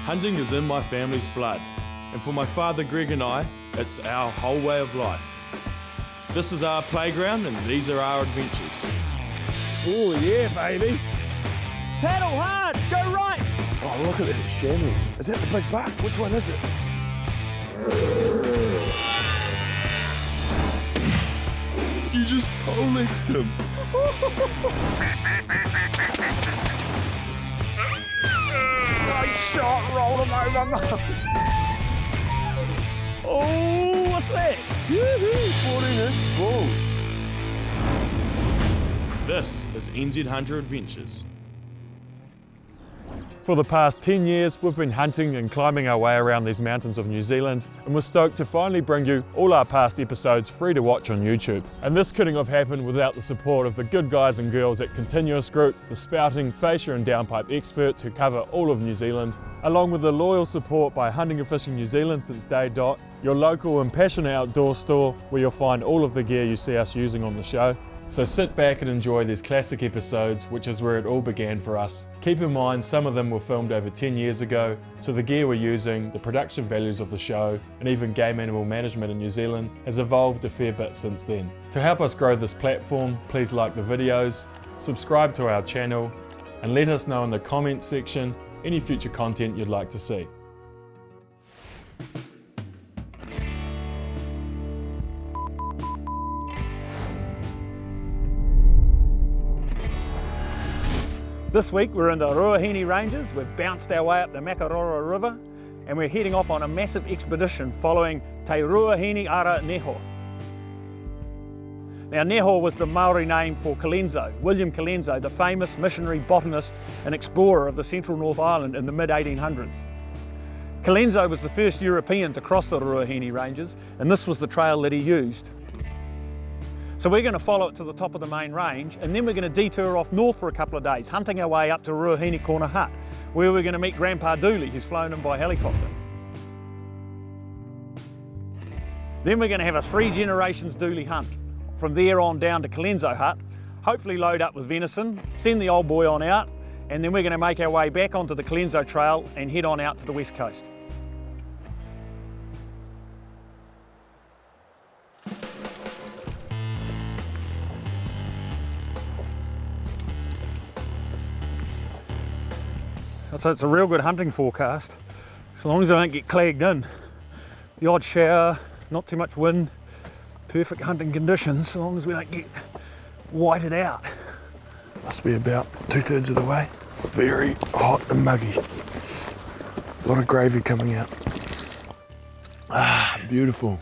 Hunting is in my family's blood, and for my father Greg and I, it's our whole way of life. This is our playground and these are our adventures. Oh yeah, baby. Paddle hard, go right. Oh, look at that chamois. Is that the big buck? Which one is it? You just poleaxed him. Great shot, roll him over. Oh, what's that? Woohoo, 14-inch bull. This is NZ Hunter Adventures. For the past 10 years, we've been hunting and climbing our way around these mountains of New Zealand, and we're stoked to finally bring you all our past episodes free to watch on YouTube. And this couldn't have happened without the support of the good guys and girls at Continuous Group, the spouting, fascia and downpipe experts who cover all of New Zealand, along with the loyal support by Hunting and Fishing New Zealand since day dot, your local and passionate outdoor store where you'll find all of the gear you see us using on the show. So sit back and enjoy these classic episodes, which is where it all began for us. Keep in mind some of them were filmed over 10 years ago, so the gear we're using, the production values of the show, and even game animal management in New Zealand has evolved a fair bit since then. To help us grow this platform, please like the videos, subscribe to our channel, and let us know in the comments section any future content you'd like to see. This week we're in the Ruahine Ranges. We've bounced our way up the Makarora River and we're heading off on a massive expedition following Te Ruahine Ara Neho. Now Neho was the Maori name for Colenso, William Colenso, the famous missionary, botanist and explorer of the central North Island in the mid-1800s. Colenso was the first European to cross the Ruahine Ranges, and this was the trail that he used. So we're going to follow it to the top of the main range, and then we're going to detour off north for a couple of days, hunting our way up to Ruahine Corner Hut, where we're going to meet Grandpa Duley, who's flown in by helicopter. Then we're going to have a 3 generations Duley hunt. From there on down to Colenso Hut, hopefully load up with venison, send the old boy on out, and then we're going to make our way back onto the Colenso Trail and head on out to the west coast. So it's a real good hunting forecast, as long as I don't get clagged in. The odd shower, not too much wind, perfect hunting conditions, as long as we don't get whited out. Must be about 2/3 of the way. Very hot and muggy. A lot of gravy coming out. Ah, beautiful.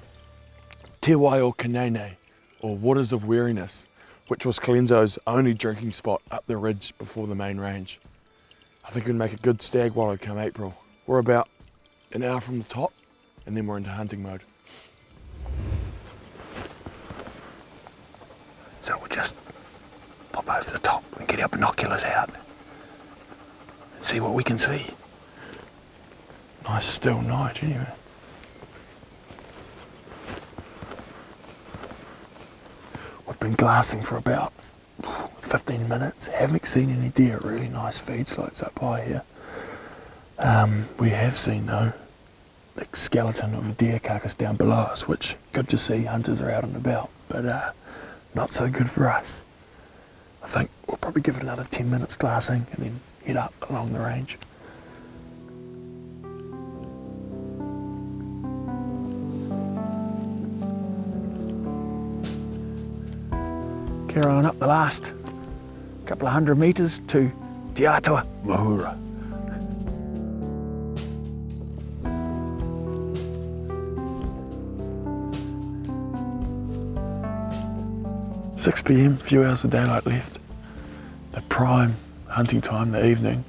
Te Wai o Kanene, or Waters of Weariness, which was Colenso's only drinking spot up the ridge before the main range. I think it'd make a good stag wallow come April. We're about an hour from the top, and then we're into hunting mode. So we'll just pop over the top and get our binoculars out and see what we can see. Nice still night anyway. We've been glassing for about 15 minutes, haven't seen any deer. Really nice feed slopes up high here. We have seen though the skeleton of a deer carcass down below us, which good to see. Hunters are out and about, but not so good for us. I think we'll probably give it another 10 minutes glassing and then head up along the range. Carry on up the last couple of 100 metres to Te Atua Mahura. "6 p.m, few hours of daylight left. The prime hunting time, the evening.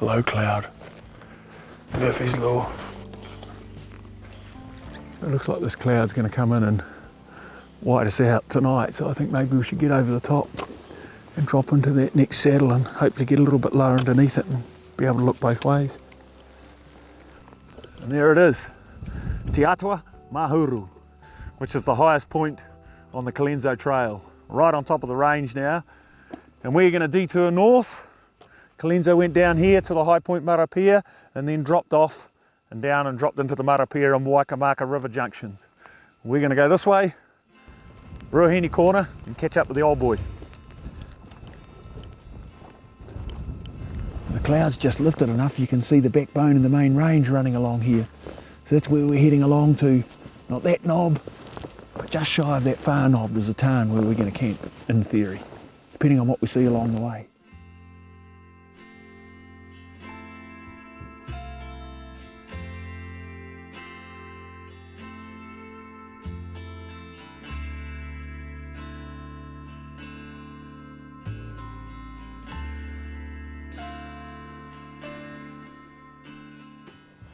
Low cloud. Murphy's Law. It looks like this cloud's going to come in and white us out tonight, so I think maybe we should get over the top and drop into that next saddle and hopefully get a little bit lower underneath it and be able to look both ways. And there it is, Te Atua Mahuru, which is the highest point on the Colenso Trail, right on top of the range now. And we're going to detour north, Colenso went down here to the High Point Marapia and then dropped off and down and dropped into the Marapia and Waikamaka River junctions. We're going to go this way, Ruahine Corner, and catch up with the old boy. The clouds just lifted enough you can see the backbone and the main range running along here. So that's where we're heading along to, not that knob, but just shy of that far knob there's a tarn where we're going to camp, in theory, depending on what we see along the way.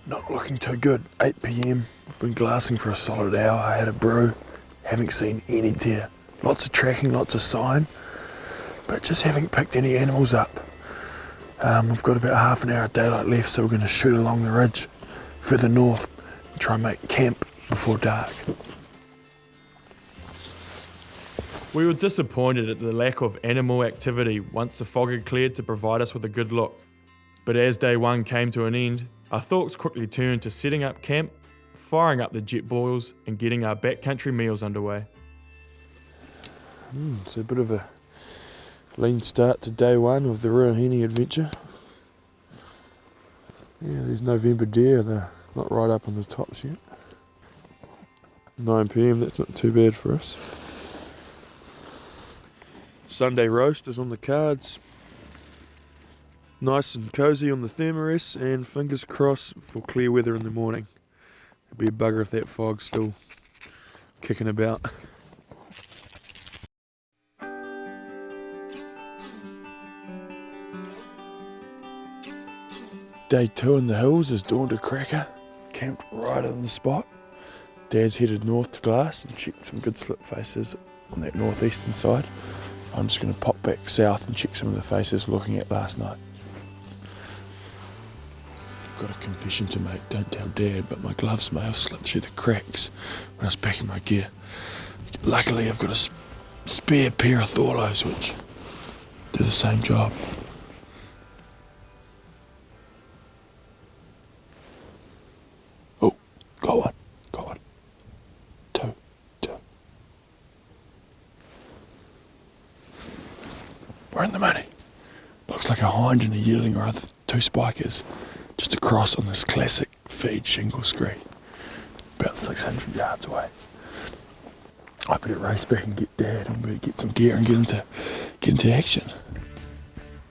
Not looking too good. 8 PM. I've been glassing for a solid hour. I had a brew. Haven't seen any deer. Lots of tracking, lots of sign, but just haven't picked any animals up. We've got about half an hour of daylight left, so we're going to shoot along the ridge further north and try and make camp before dark. We were disappointed at the lack of animal activity once the fog had cleared to provide us with a good look. But as day one came to an end, our thoughts quickly turned to setting up camp, firing up the jet boils and getting our backcountry meals underway. It's a bit of a lean start to day one of the Ruahine adventure. Yeah, there's November deer, they're not right up on the tops yet. 9 PM, that's not too bad for us. Sunday roast is on the cards. Nice and cosy on the thermarest, and fingers crossed for clear weather in the morning. It'd be a bugger if that fog's still kicking about. Day 2 in the hills is dawn to cracker. Camped right on the spot. Dad's headed north to glass and checked some good slip faces on that northeastern side. I'm just going to pop back south and check some of the faces we're looking at last night. I've got a confession to make, don't tell Dad, but my gloves may have slipped through the cracks when I was packing my gear. Luckily I've got a spare pair of Thorlos which do the same job. Oh, got one. Two. We're in the money. Looks like a hind and a yearling or other 2 spikers. Just across on this classic feed shingle screen, about 600 yards away. I better race back and get Dad, and better get some gear and get into action.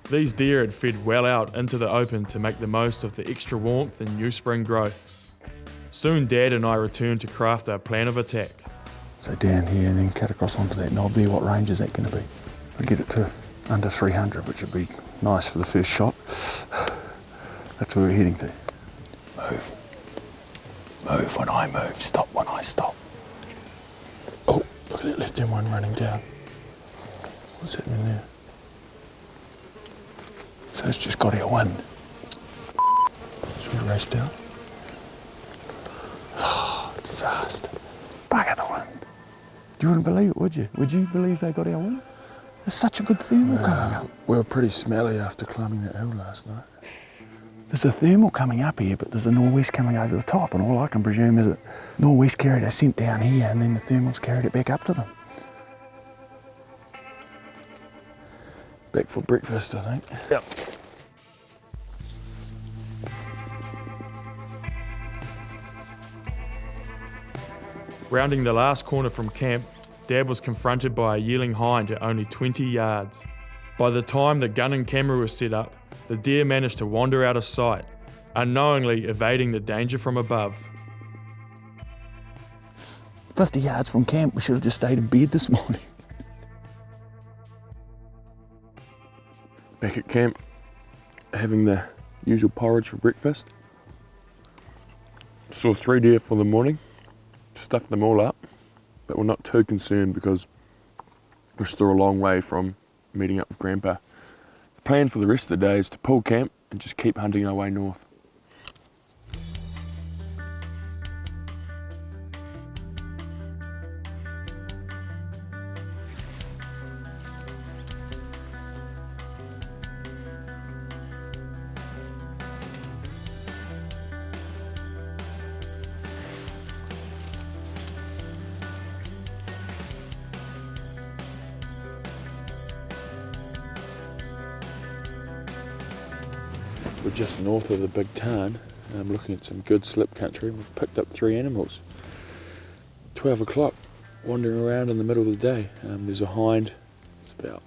These deer had fed well out into the open to make the most of the extra warmth and new spring growth. Soon Dad and I returned to craft our plan of attack. So down here and then cut across onto that knob there, what range is that going to be? We get it to under 300, which would be nice for the first shot. That's where we're heading to. Move. Move when I move. Stop when I stop. Oh, look at that left-hand one running down. What's happening there? So it's just got our wind. Should we race down? Oh, disaster. Bugger the wind. You wouldn't believe it, would you? Would you believe they got our wind? There's such a good thermal coming up. We were pretty smelly after climbing that hill last night. There's a thermal coming up here, but there's a nor'west coming over the top, and all I can presume is that nor'west carried our scent down here, and then the thermals carried it back up to them. Back for breakfast, I think. Yep. Rounding the last corner from camp, Dad was confronted by a yearling hind at only 20 yards. By the time the gun and camera were set up, the deer managed to wander out of sight, unknowingly evading the danger from above. 50 yards from camp, we should have just stayed in bed this morning. Back at camp, having the usual porridge for breakfast. Saw 3 deer for the morning, stuffed them all up, but we're not too concerned because we're still a long way from meeting up with Grandpa. The plan for the rest of the day is to pull camp and just keep hunting our way north. We're just north of the Big Tarn. I'm looking at some good slip country. We've picked up 3 animals. 12 o'clock, wandering around in the middle of the day. There's a hind, it's about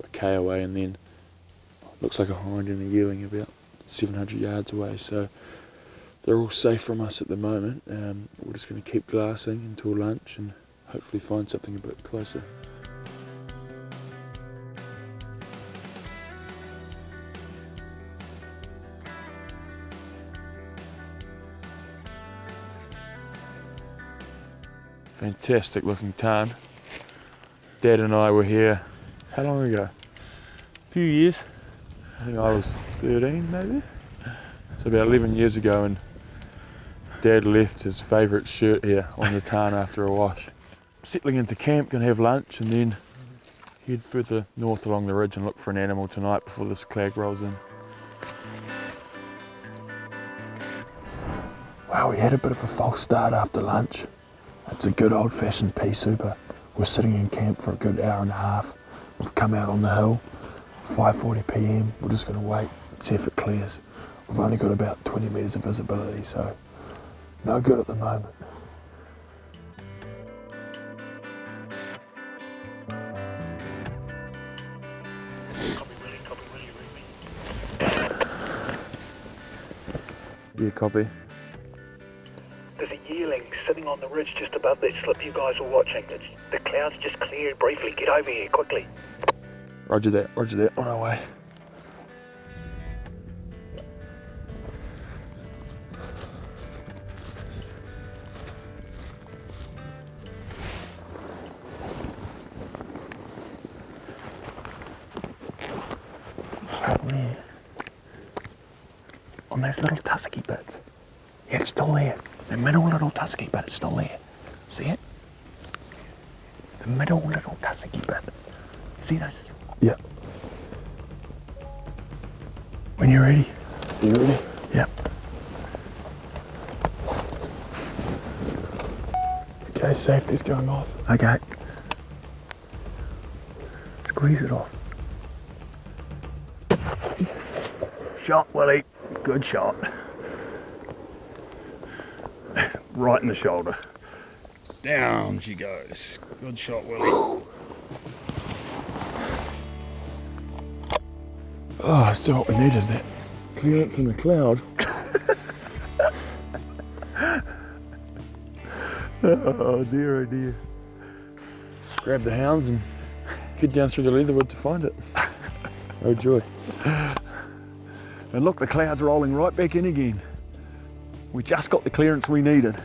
a k away, and then looks like a hind and a ewing about 700 yards away. So they're all safe from us at the moment. We're just going to keep glassing until lunch and hopefully find something a bit closer. Fantastic looking tarn. Dad and I were here, how long ago? A few years. I think I was 13 maybe. So about 11 years ago, and Dad left his favourite shirt here on the tarn after a wash. Settling into camp, gonna have lunch and then head further north along the ridge and look for an animal tonight before this clag rolls in. Wow, we had a bit of a false start after lunch. It's a good old-fashioned pea super. We're sitting in camp for a good hour and a half. We've come out on the hill, 5:40 p.m. We're just going to wait, see if it clears. We've only got about 20 metres of visibility, so no good at the moment. Yeah, copy. There's a yearling sitting on the ridge just above that slip you guys were watching. The clouds just cleared briefly. Get over here quickly. Roger that, on our way. Stop there. On those little tusky bits. Yeah, it's still there. The middle little tusky bit is still there. See it? The middle little tusky bit. See this? Yeah. When you're ready. You ready? Yep. Okay, safety's going off. Okay. Squeeze it off. Shot, Willie. Good shot. Right in the shoulder. Down she goes. Good shot, Willie. Oh, that's what we needed, that clearance in the cloud. Oh dear, oh dear. Grab the hounds and head down through the leatherwood to find it. Oh joy. And look, the cloud's rolling right back in again. We just got the clearance we needed.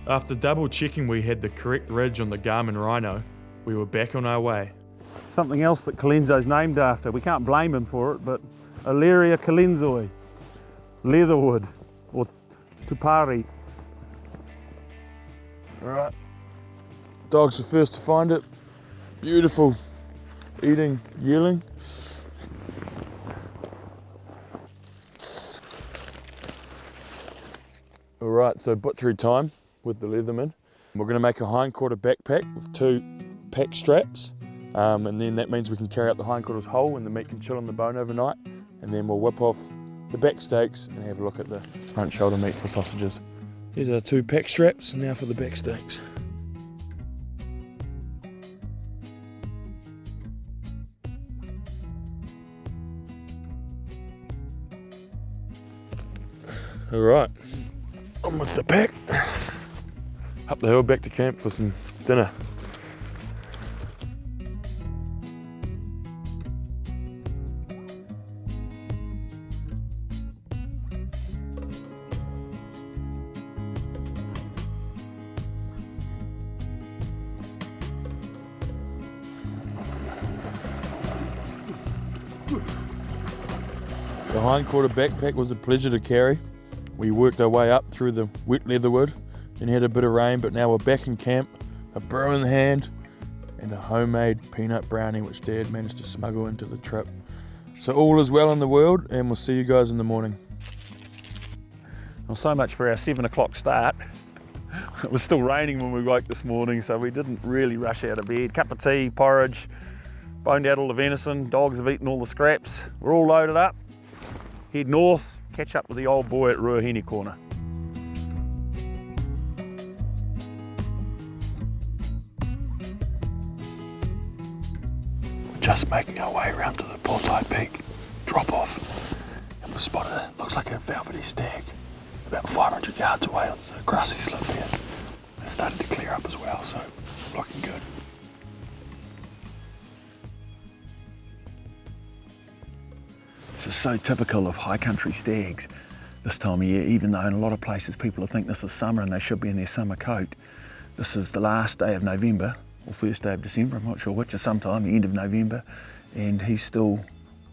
After double checking we had the correct ridge on the Garmin Rhino, we were back on our way. Something else that Colenso's named after. We can't blame him for it, but Aleria colensoi, leatherwood, or tupari. Alright. Dogs are first to find it. Beautiful eating yearling. Alright, so butchery time with the Leatherman. We're going to make a hindquarter backpack with 2 pack straps, and then that means we can carry out the hindquarters whole and the meat can chill on the bone overnight, and then we'll whip off the back steaks and have a look at the front shoulder meat for sausages. Here's our 2 pack straps, and now for the back steaks. Alright, on with the pack. Up the hill back to camp for some dinner. The hindquarter backpack was a pleasure to carry. We worked our way up through the wet leatherwood and had a bit of rain, but now we're back in camp, a brew in hand and a homemade peanut brownie which Dad managed to smuggle into the trip. So all is well in the world, and we'll see you guys in the morning. Well, so much for our 7 o'clock start. It was still raining when we woke this morning, so we didn't really rush out of bed. Cup of tea, porridge, boned out all the venison, dogs have eaten all the scraps. We're all loaded up. Head north, catch up with the old boy at Ruahine Corner. Just making our way around to the Portai Peak drop off, and we spotted it. Looks like a velvety stag about 500 yards away on the grassy slip here. It's started to clear up as well, so looking good. This is so typical of high country stags this time of year, even though in a lot of places people think this is summer and they should be in their summer coat. This is the last day of November, or first day of December, I'm not sure which, is sometime, the end of November, and he's still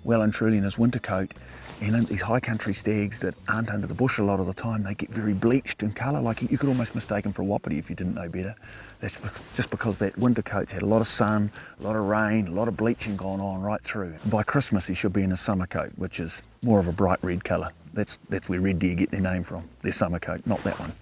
well and truly in his winter coat. And these high country stags that aren't under the bush a lot of the time, they get very bleached in colour, like you could almost mistake them for a wapiti if you didn't know better. That's just because that winter coat's had a lot of sun, a lot of rain, a lot of bleaching going on right through. By Christmas he should be in his summer coat, which is more of a bright red colour. That's where red deer get their name from, their summer coat, not that one.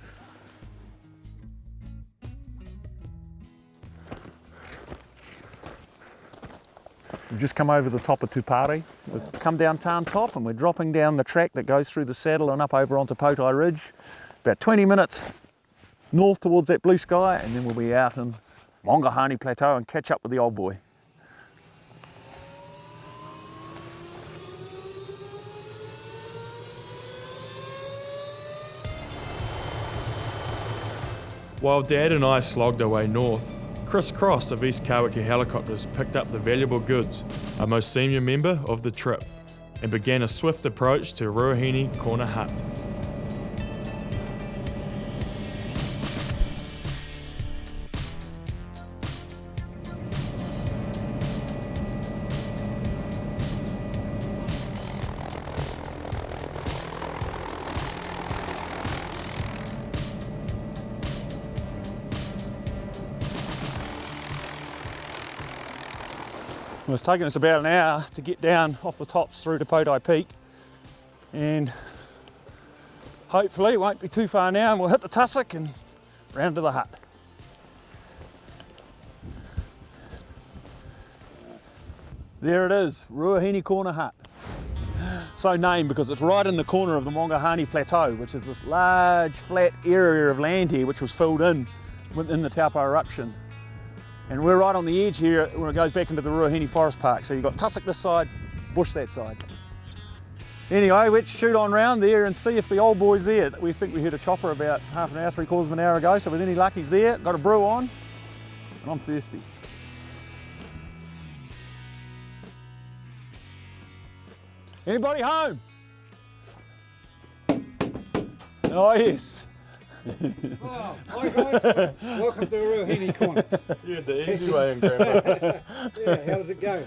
We've just come over the top of Tupari. We've come down Tarn Top and we're dropping down the track that goes through the saddle and up over onto Portai Ridge. About 20 minutes north towards that blue sky, and then we'll be out in Mongahani Plateau and catch up with the old boy. While Dad and I slogged our way north, Chris Cross of East Kawaki Helicopters picked up the valuable goods, our most senior member of the trip, and began a swift approach to Ruahine Corner Hut. It's taken us about an hour to get down off the tops through to Portai Peak, and hopefully it won't be too far now and we'll hit the tussock and round to the hut. There it is, Ruahine Corner Hut. So named because it's right in the corner of the Mongahani Plateau, which is this large flat area of land here which was filled in within the Taupo eruption. And we're right on the edge here when it goes back into the Ruahine Forest Park. So you've got tussock this side, bush that side. Anyway, let's shoot on round there and see if the old boy's there. We think we heard a chopper about half an hour, 3/4 of an hour ago. So with any luck he's there, got a brew on, and I'm thirsty. Anybody home? Oh yes. Oh, hi guys, welcome to Ruahine Corner. You had the easy way in, Grandpa. Yeah, how did it go?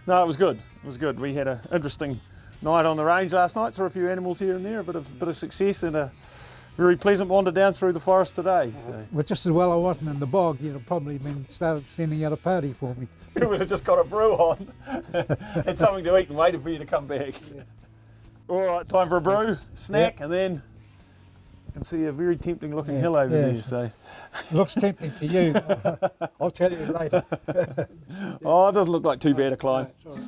No, it was good. It was good. We had an interesting night on the range last night. Saw a few animals here and there, a bit of success, and a very pleasant wander down through the forest today. So. Well, just as well I wasn't in the bog, you'd have probably been started sending out a party for me. We would have just got a brew on, had something to eat and waited for you to come back. Yeah. All right, time for a brew, snack, and then I can see a very tempting looking hill over there. So looks tempting to you. I'll tell you later. Oh, it doesn't look like too bad a climb. Right.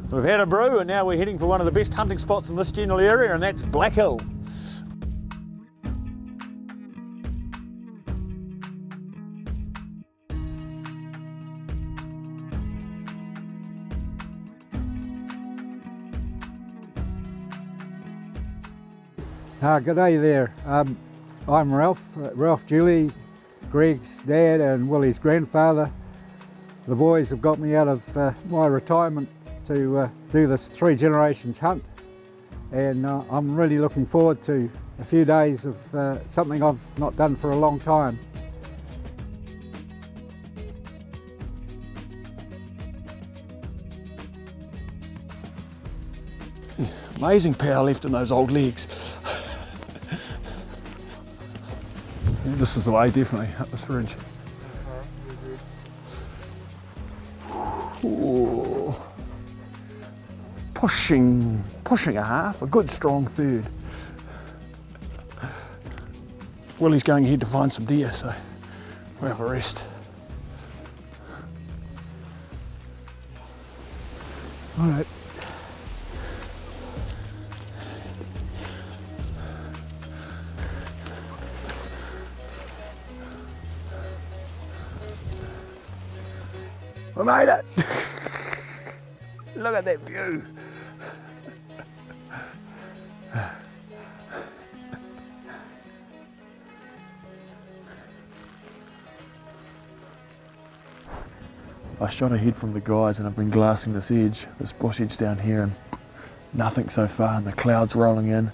We've had a brew and now we're heading for one of the best hunting spots in this general area, and that's Black Hill. Good day there. I'm Ralph Duley, Greg's dad and Willie's grandfather. The boys have got me out of my retirement to do this 3 generations hunt, and I'm really looking forward to a few days of something I've not done for a long time. Amazing power left in those old legs. This is the way, definitely, up this ridge. Ooh. Pushing a half, a good strong third. Willie's going ahead to find some deer, so we'll have a rest. All right. We made it! Look at that view! I shot ahead from the guys and I've been glassing this bush edge down here, and nothing so far, and the clouds rolling in.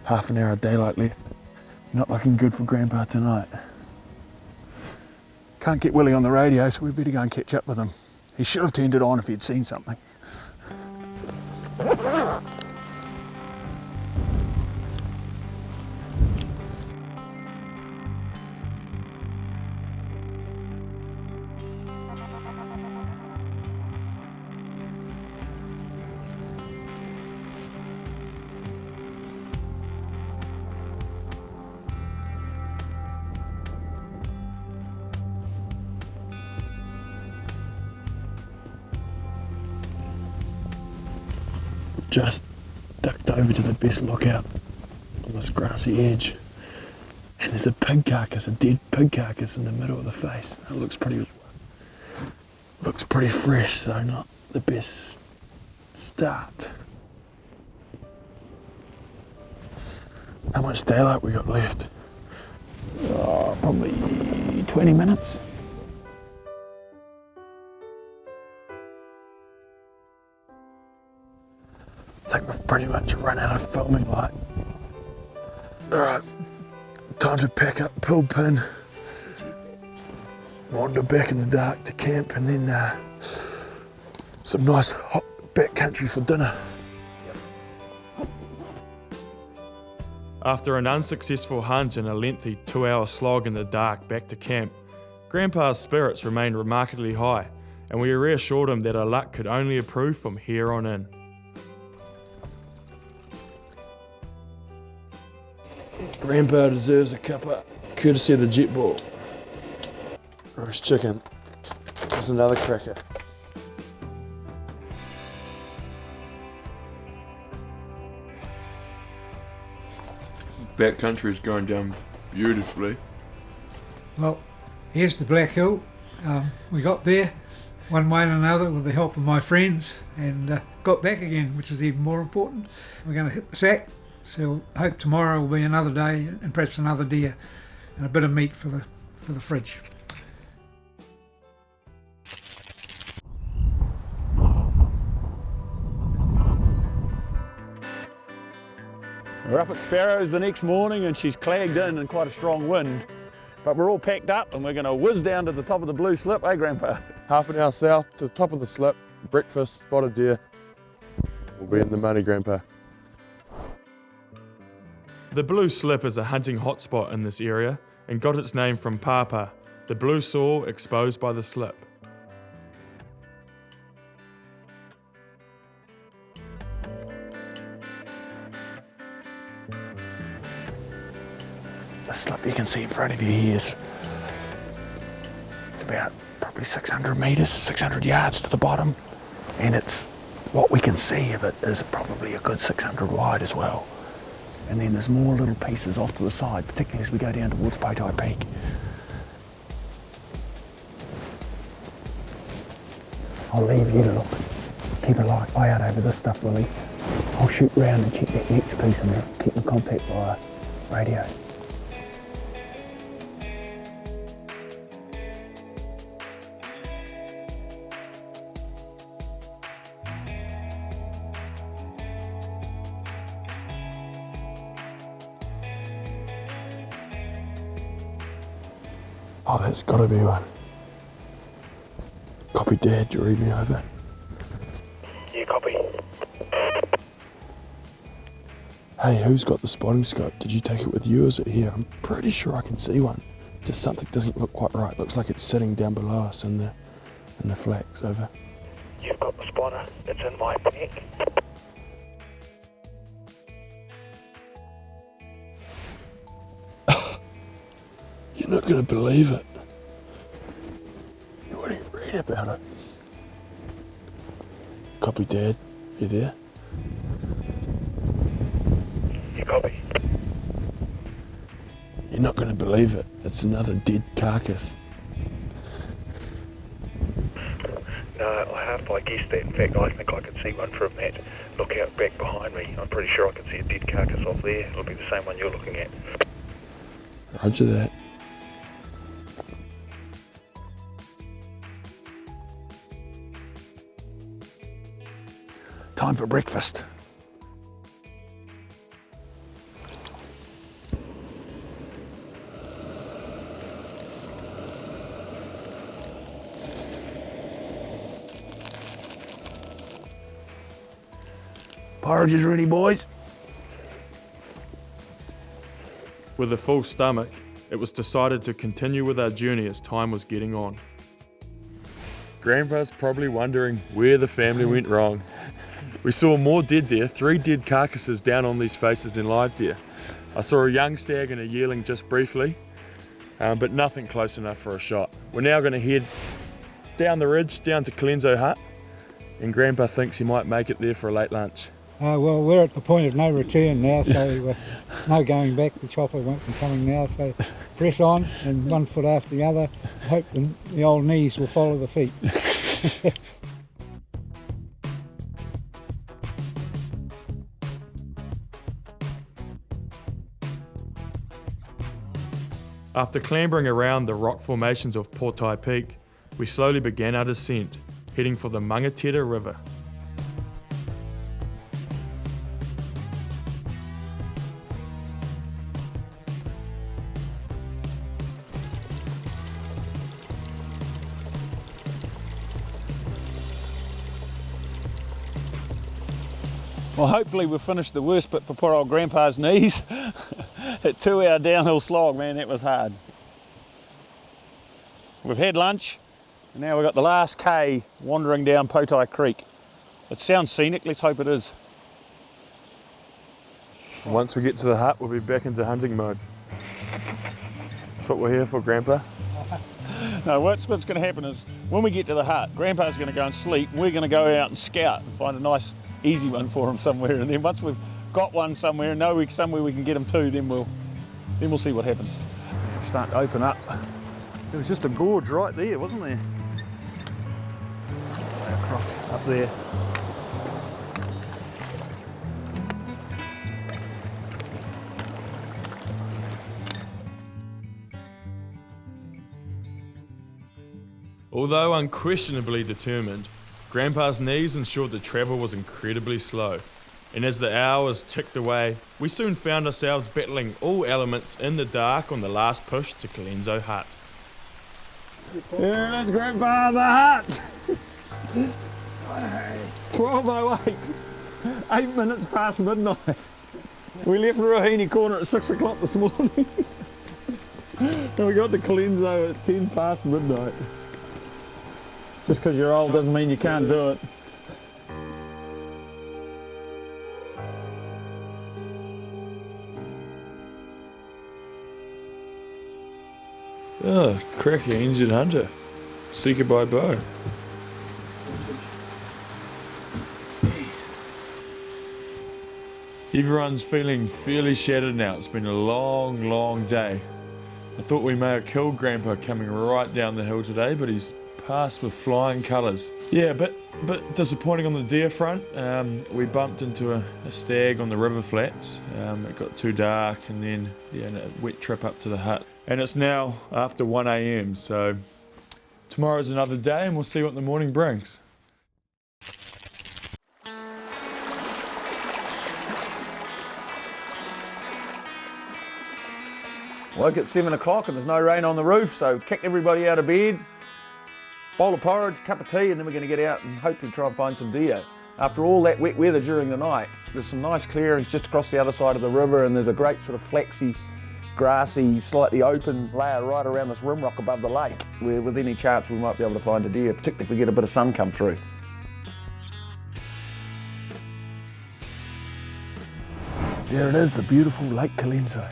Half an hour of daylight left. Not looking good for Grandpa tonight. Can't get Willie on the radio, so we better go and catch up with him. He should have turned it on if he'd seen something. Just ducked over to the best lookout on this grassy edge, and there's a pig carcass, a dead pig carcass in the middle of the face. It looks pretty fresh, so not the best start. How much daylight we got left? Probably 20 minutes. I think we've pretty much run out of filming light. Alright, time to pack up, pull pin, wander back in the dark to camp, and then some nice hot backcountry for dinner. After an unsuccessful hunt and a lengthy 2-hour slog in the dark back to camp, Grandpa's spirits remained remarkably high, and we reassured him that our luck could only improve from here on in. Grandpa deserves a cuppa, courtesy of the jet ball. Roast chicken. There's another cracker. Backcountry is going down beautifully. Well, here's the Black Hill. We got there one way and another with the help of my friends, and got back again, which is even more important. We're going to hit the sack, so I hope tomorrow will be another day and perhaps another deer and a bit of meat for the fridge. We're up at Sparrows the next morning and she's clagged in quite a strong wind. But we're all packed up and we're going to whiz down to the top of the blue slip, eh Grandpa? Half an hour south to the top of the slip, breakfast, spotted deer. We'll be in the money, Grandpa. The blue slip is a hunting hotspot in this area and got its name from Papa, the blue sore exposed by the slip. The slip you can see in front of you here is it's about probably 600 metres, 600 yards to the bottom, and it's what we can see of it is probably a good 600 wide as well. And then there's more little pieces off to the side, particularly as we go down towards Potai Peak. I'll leave you to look. Keep an eye out over this stuff, Willie. I'll shoot round and check that next piece and keep in contact via radio. Oh, that's got to be one. Copy, Dad, you read me over. Yeah, copy. Hey, who's got the spotting scope? Did you take it with you or is it here? I'm pretty sure I can see one. Just something doesn't look quite right. Looks like it's sitting down below us in the flags over. You've got the spotter. It's in my pack. You're not going to believe it. You wouldn't read about it. Copy, Dad. You there? You copy? You're not going to believe it. It's another dead carcass. No, I half I guessed that. In fact, I think I can see one from that lookout back behind me. I'm pretty sure I can see a dead carcass off there. It'll be the same one you're looking at. Roger that. Time for breakfast. Porridge is ready, boys. With a full stomach, it was decided to continue with our journey as time was getting on. Grandpa's probably wondering where the family went wrong. We saw more dead deer, 3 dead carcasses down on these faces in live deer. I saw a young stag and a yearling just briefly, but nothing close enough for a shot. We're now going to head down the ridge, down to Colenso Hut, and Grandpa thinks he might make it there for a late lunch. Well, we're at the point of no return now, so no going back. The chopper won't be coming now, so press on and one foot after the other. Hope the old knees will follow the feet. After clambering around the rock formations of Portai Peak, we slowly began our descent, heading for the Mangatera River. Well, hopefully we've finished the worst bit for poor old Grandpa's knees. A 2-hour downhill slog, man, that was hard. We've had lunch, and now we've got the last K wandering down Portai Creek. It sounds scenic, let's hope it is. Once we get to the hut, we'll be back into hunting mode. That's what we're here for, Grandpa. No, what's going to happen is, when we get to the hut, Grandpa's going to go and sleep, and we're going to go out and scout and find a nice, easy one for him somewhere, and then once we've got one somewhere, know somewhere we can get him to, then we'll see what happens. It's starting to open up. There was just a gorge right there, wasn't there? Across up there. Although unquestionably determined, Grandpa's knees ensured the travel was incredibly slow, and as the hours ticked away, we soon found ourselves battling all elements in the dark on the last push to Colenso Hut. Here is Grandpa the hut! 12:08, 8 minutes past midnight. We left Ruahine Corner at 6 o'clock this morning. And we got to Colenso at 10 past midnight. Just because you're old doesn't mean you can't do it. Oh, cracky injured hunter. Seeker by bow. Everyone's feeling fairly shattered now. It's been a long, long day. I thought we may have killed Grandpa coming right down the hill today, but he's passed with flying colours. Yeah, but disappointing on the deer front. We bumped into a stag on the river flats. It got too dark, and then a wet trip up to the hut. And it's now after 1 a.m, so tomorrow's another day and we'll see what the morning brings. Woke at 7 o'clock and there's no rain on the roof, so kicked everybody out of bed. Bowl of porridge, cup of tea, and then we're going to get out and hopefully try and find some deer. After all that wet weather during the night, there's some nice clearings just across the other side of the river, and there's a great sort of flaxy, grassy, slightly open layer right around this rim rock above the lake, where with any chance we might be able to find a deer, particularly if we get a bit of sun come through. There it is, the beautiful Lake Colenso.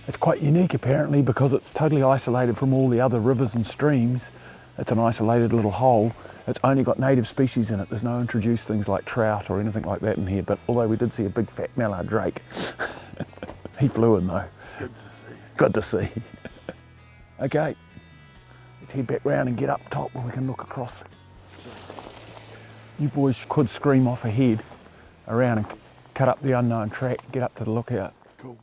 It's quite unique apparently because it's totally isolated from all the other rivers and streams. It's an isolated little hole, It's only got native species in it. There's no introduced things like trout or anything like that in here, but although we did see a big fat mallard drake. He flew in though. Good to see. Good to see. Okay, let's head back round and get up top where we can look across. You boys could scream off ahead around and cut up the unknown track, get up to the lookout. Cool.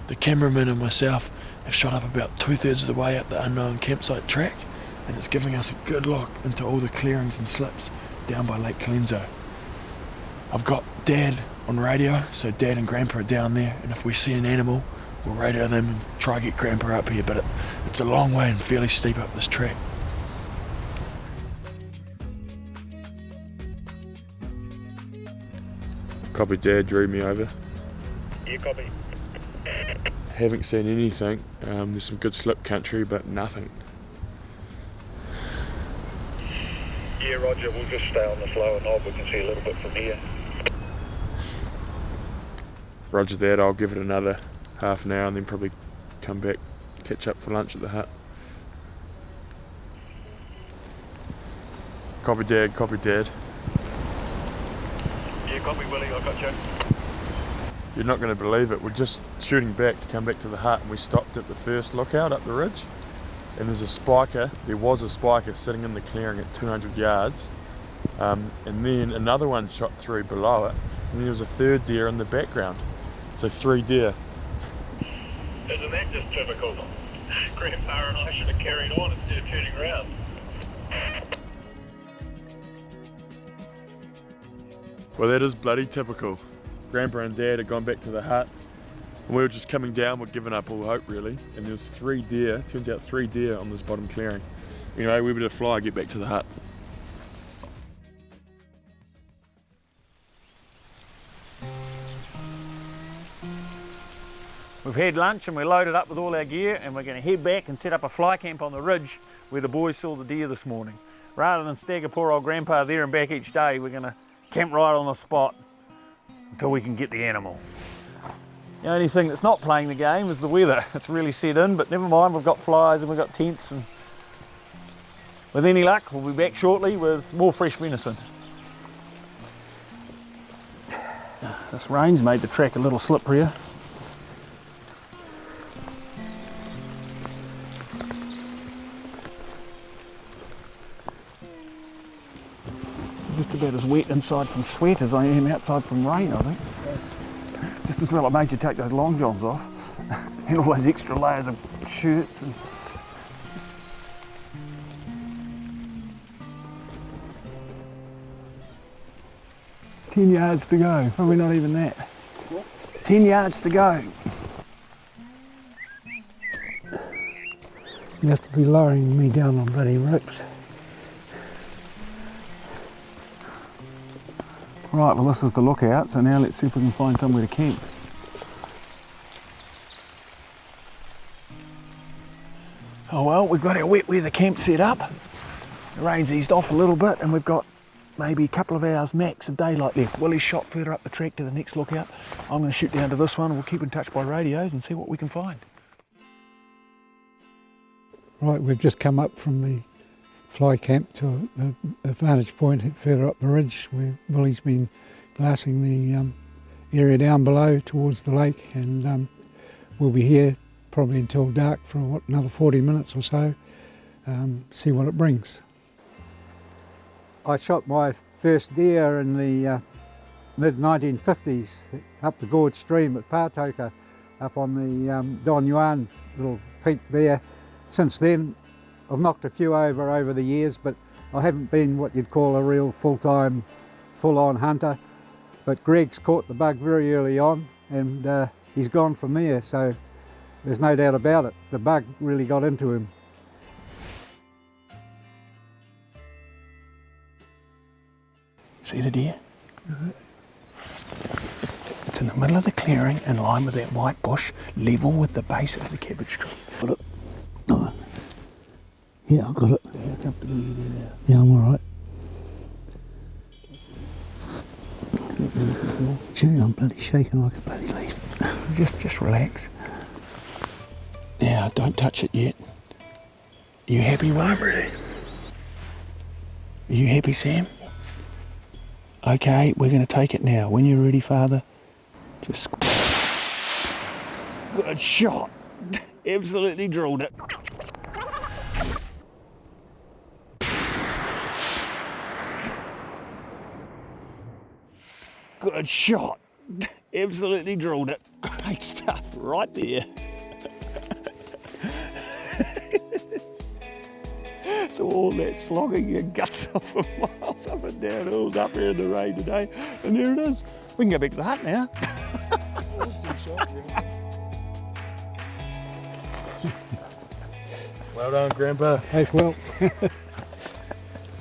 The cameraman and myself have shot up about 2/3 of the way up the unknown campsite track, and it's giving us a good look into all the clearings and slips down by Lake Colenso. I've got Dad on radio, so Dad and Grandpa are down there, and if we see an animal, we'll radio them and try to get Grandpa up here, but it's a long way and fairly steep up this track. Copy, Dad drew me over. You copy? Haven't seen anything. There's some good slip country, but nothing. Yeah, roger, we'll just stay on this lower knob, we can see a little bit from here. Roger that, I'll give it another half an hour and then probably come back, catch up for lunch at the hut. Copy, Dad, copy, Dad. Yeah, copy, Willie, I got you. You're not going to believe it, we're just shooting back to come back to the hut, and we stopped at the first lookout up the ridge, and there was a spiker sitting in the clearing at 200 yards, and then another one shot through below it, and there was a third deer in the background, so 3 deer. Isn't that just typical? Grandpa and I should have carried on instead of turning around. Well, that is bloody typical. Grandpa and Dad had gone back to the hut, and we were just coming down, we'd given up all hope really, and there was 3 deer, turns out 3 deer on this bottom clearing. Anyway, we better fly, get back to the hut. We've had lunch and we're loaded up with all our gear, and we're going to head back and set up a fly camp on the ridge where the boys saw the deer this morning. Rather than stagger poor old Grandpa there and back each day, we're going to camp right on the spot until we can get the animal. The only thing that's not playing the game is the weather. It's really set in, but never mind, we've got flies and we've got tents, and with any luck we'll be back shortly with more fresh venison. This rain's made the track a little slipperier. Just about as wet inside from sweat as I am outside from rain, I think. Just as well I made you take those long johns off and all those extra layers of shirts. And... "10 yards to go, probably not even that. What? 10 yards to go. You have to be lowering me down on bloody ropes. Right, well this is the lookout, so now let's see if we can find somewhere to camp. Oh well, we've got our wet weather camp set up. The rain's eased off a little bit and we've got maybe a couple of hours max of daylight left. Willie's shot further up the track to the next lookout. I'm going to shoot down to this one and we'll keep in touch by radios and see what we can find. Right, we've just come up from the fly camp to a vantage point further up the ridge where Willie's been glassing the area down below towards the lake, and we'll be here probably until dark for another 40 minutes or so, see what it brings. I shot my first deer in the mid-1950s up the gorge stream at Pātoka, up on the Don Juan little peak there. Since then I've knocked a few over the years, but I haven't been what you'd call a real full-time, full-on hunter. But Greg's caught the bug very early on, and he's gone from there, so there's no doubt about it. The bug really got into him. See the deer? It's It's in the middle of the clearing, in line with that white bush, level with the base of the cabbage tree. Got it. Oh. Yeah, I got it. How comfortable are you there now? Yeah, I'm alright. Gee, I'm bloody shaking like a bloody leaf. Just relax. Now, don't touch it yet. You happy, William? I'm ready. Are you happy, Sam? Okay, we're going to take it now. When you're ready, Father, just... Good shot. Absolutely drilled it. Good shot. Absolutely drilled it. Great stuff right there. So all that slogging your guts off for miles up and down hills up here in the rain today. And there it is. We can go back to the hut now. Awesome shot, Well done, Grandpa. Hey, well,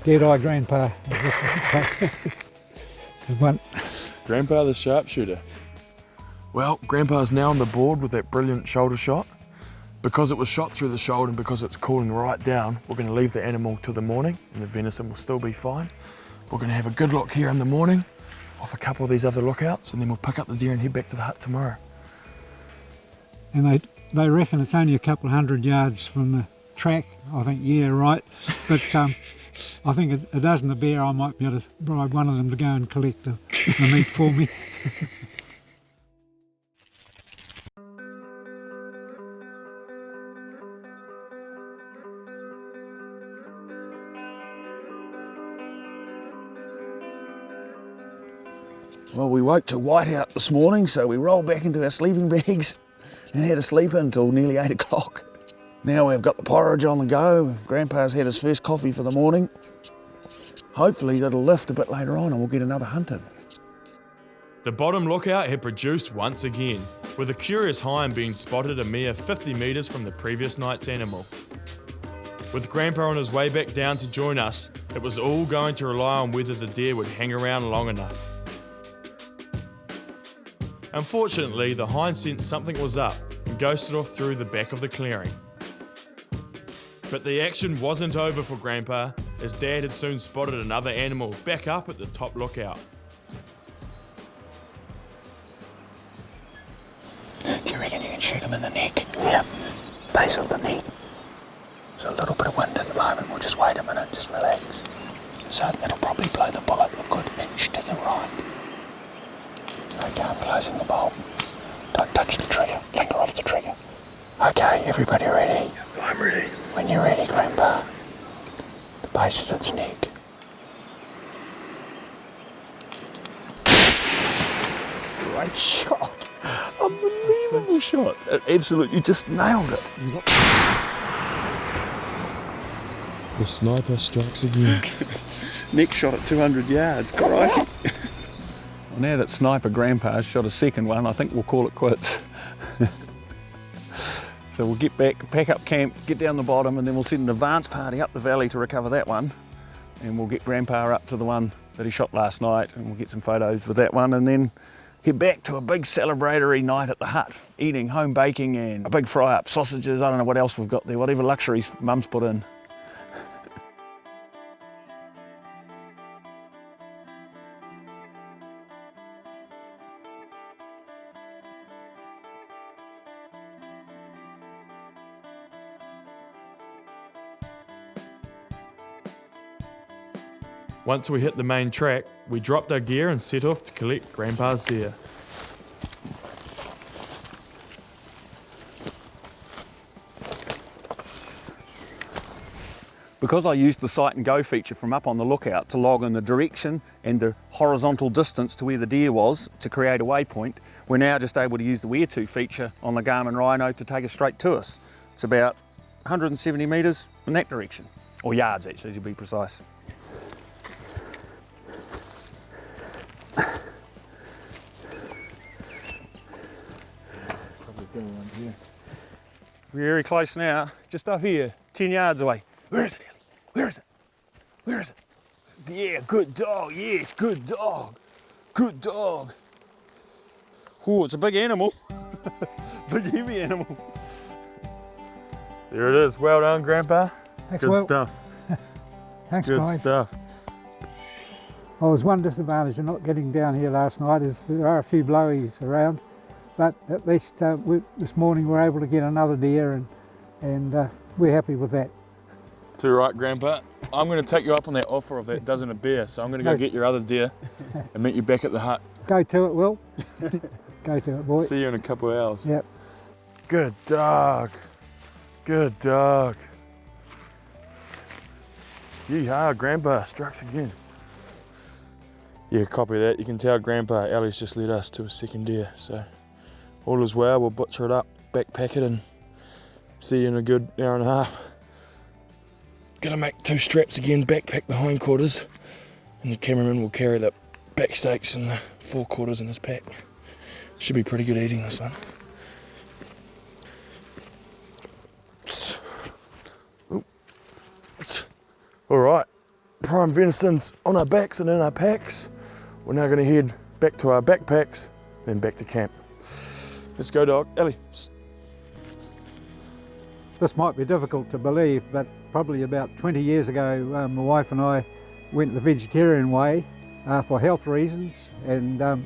dead-eye grandpa. Good one. Grandpa the sharpshooter. Well, Grandpa's now on the board with that brilliant shoulder shot. Because it was shot through the shoulder and because it's cooling right down, we're going to leave the animal till the morning and the venison will still be fine. We're going to have a good look here in the morning off a couple of these other lookouts, and then we'll pick up the deer and head back to the hut tomorrow. And they reckon it's only a couple of 100 yards from the track. I think, yeah, right. But I think a dozen of bear, I might be able to bribe one of them to go and collect the meat for me. Well, we woke to whiteout this morning, so we rolled back into our sleeping bags and had a sleep until nearly 8 o'clock. Now we've got the porridge on the go. Grandpa's had his first coffee for the morning. Hopefully that'll lift a bit later on and we'll get another hunt in. The bottom lookout had produced once again, with a curious hind being spotted a mere 50 metres from the previous night's animal. With Grandpa on his way back down to join us, it was all going to rely on whether the deer would hang around long enough. Unfortunately, the hind sensed something was up and ghosted off through the back of the clearing. But the action wasn't over for Grandpa, as Dad had soon spotted another animal back up at the top lookout. Do you reckon you can shoot him in the neck? Yeah, base of the neck. There's a little bit of wind at the moment. We'll just wait a minute, just relax. So it'll probably blow the bullet a good inch to the right. Okay, I'm closing the bolt. Don't touch the trigger. Finger off the trigger. Okay, everybody ready? I'm ready. When you're ready, Grandpa. The base of its neck. Great shot. Unbelievable shot. It absolutely just nailed it. The sniper strikes again. Neck shot at 200 yards. Crikey. Well, now that Sniper Grandpa's shot a second one, I think we'll call it quits. So we'll get back, pack up camp, get down the bottom, and then we'll send an advance party up the valley to recover that one. And we'll get Grandpa up to the one that he shot last night, and we'll get some photos with that one, and then head back to a big celebratory night at the hut, eating home baking and a big fry up, sausages, I don't know what else we've got there, whatever luxuries Mum's put in. Once we hit the main track, we dropped our gear and set off to collect Grandpa's deer. Because I used the sight and go feature from up on the lookout to log in the direction and the horizontal distance to where the deer was to create a waypoint, we're now just able to use the where to feature on the Garmin Rhino to take us straight to us. It's about 170 metres in that direction, or yards actually to be precise. Very close now, just up here, 10 yards away. Where is it, Ellie? Where is it? Where is it? Yeah, good dog, yes, good dog. Good dog. Oh, it's a big animal. Big heavy animal. There it is. Well done, Grandpa. Thanks, Good Will. stuff. Thanks, Good guys. stuff. Oh, there's one disadvantage of not getting down here last night is there are a few blowies around, but at least this morning we're able to get another deer and we're happy with that. Too right, Grandpa. I'm going to take you up on that offer of that dozen of beer, so I'm going to go get your other deer and meet you back at the hut. Go to it, Will. Go to it, boy. See you in a couple of hours. Yep. Good dog. Good dog. Yeehaw, Grandpa strikes again. Yeah, copy that. You can tell Grandpa Ali's just led us to a second deer, so all is well. We'll butcher it up, backpack it, and see you in a good hour and a half. Gonna make 2 straps again, backpack the hindquarters, and the cameraman will carry the back steaks and the forequarters in his pack. Should be pretty good eating, this one. Alright, prime venison's on our backs and in our packs. We're now going to head back to our backpacks, then back to camp. Let's go, dog. Ali. This might be difficult to believe, but probably about 20 years ago, my wife and I went the vegetarian way for health reasons, and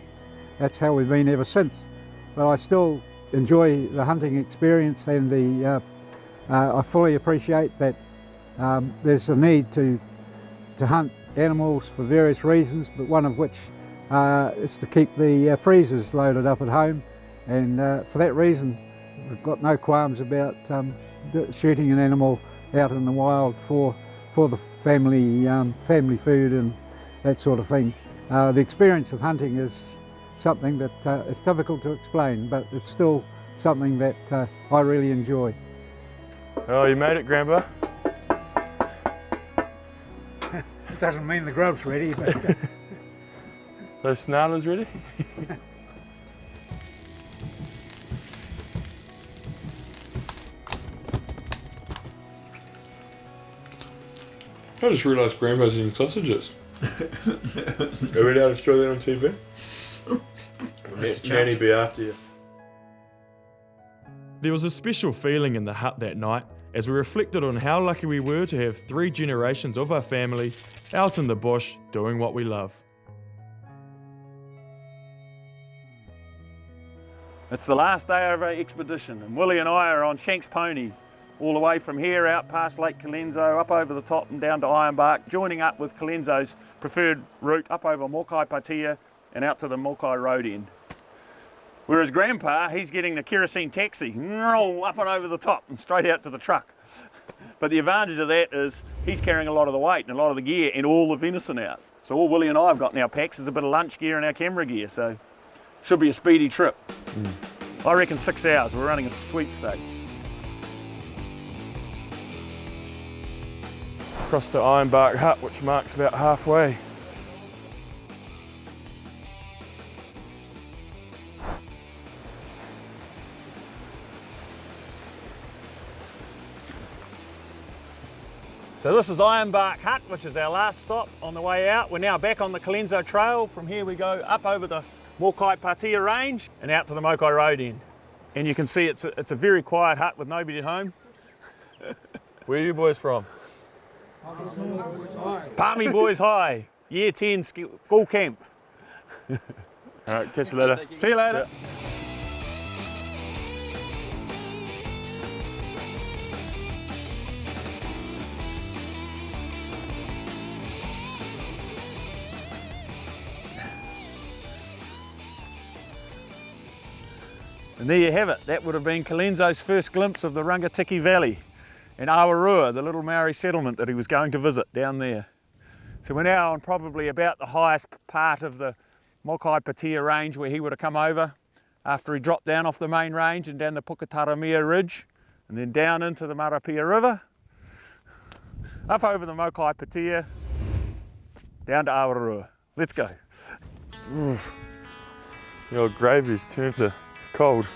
that's how we've been ever since. But I still enjoy the hunting experience, and I fully appreciate that there's a need to hunt animals for various reasons, but one of which is to keep the freezers loaded up at home, and for that reason we've got no qualms about shooting an animal out in the wild for the family food and that sort of thing. The experience of hunting is something that it's difficult to explain, but it's still something that I really enjoy. Oh, you made it, Grandpa. Doesn't mean the grub's ready, but The snarler's ready? I just realised Grandpa's eating sausages. Are we allowed to show that on TV? Nanny be after you. There was a special feeling in the hut that night as we reflected on how lucky we were to have 3 generations of our family out in the bush doing what we love. It's the last day of our expedition, and Willie and I are on Shank's pony, all the way from here out past Lake Colenso, up over the top and down to Embark, joining up with Colenso's preferred route up over Mokai Patia and out to the Mokai Road end. Whereas Grandpa, he's getting the kerosene taxi, up and over the top and straight out to the truck. But the advantage of that is he's carrying a lot of the weight and a lot of the gear and all the venison out. So all Willie and I have got in our packs is a bit of lunch gear and our camera gear, so should be a speedy trip. I reckon 6 hours, we're running a sweepstake. Across to Ironbark Hut, which marks about halfway. So this is Ironbark Hut, which is our last stop on the way out. We're now back on the Colenso Trail. From here we go up over the Mokai Patia Range and out to the Mokai Road end. And you can see it's a very quiet hut with nobody at home. Where are you boys from? Palmy Boys High, Year 10 school camp. Alright, catch you later. See you later. And there you have it. That would have been Colenso's first glimpse of the Rangatiki Valley and Awarua, the little Maori settlement that he was going to visit down there. So we're now on probably about the highest part of the Mokai Patia range where he would have come over after he dropped down off the main range and down the Puketaramia Ridge and then down into the Marapia River, up over the Mokai Patia, down to Awarua. Let's go. The old gravy's turned to cold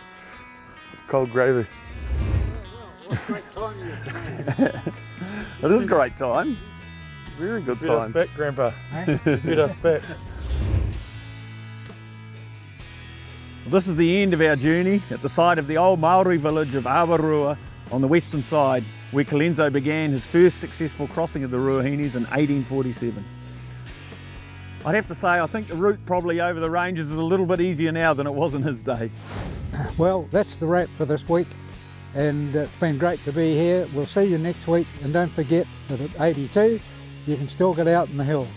gravy. what a great time you It is a great time. Very good Beat us time. back, Grandpa. Hey? Beat us back. This is the end of our journey at the site of the old Maori village of Awarua on the western side, where Colenso began his first successful crossing of the Ruahines in 1847. I'd have to say I think the route probably over the ranges is a little bit easier now than it was in his day. Well, that's the wrap for this week, and it's been great to be here. We'll see you next week, and don't forget that at 82 you can still get out in the hills.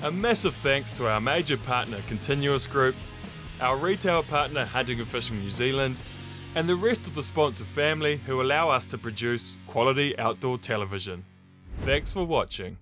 A massive thanks to our major partner Continuous Group, our retail partner Hunting and Fishing New Zealand, and the rest of the sponsor family who allow us to produce quality outdoor television. Thanks for watching.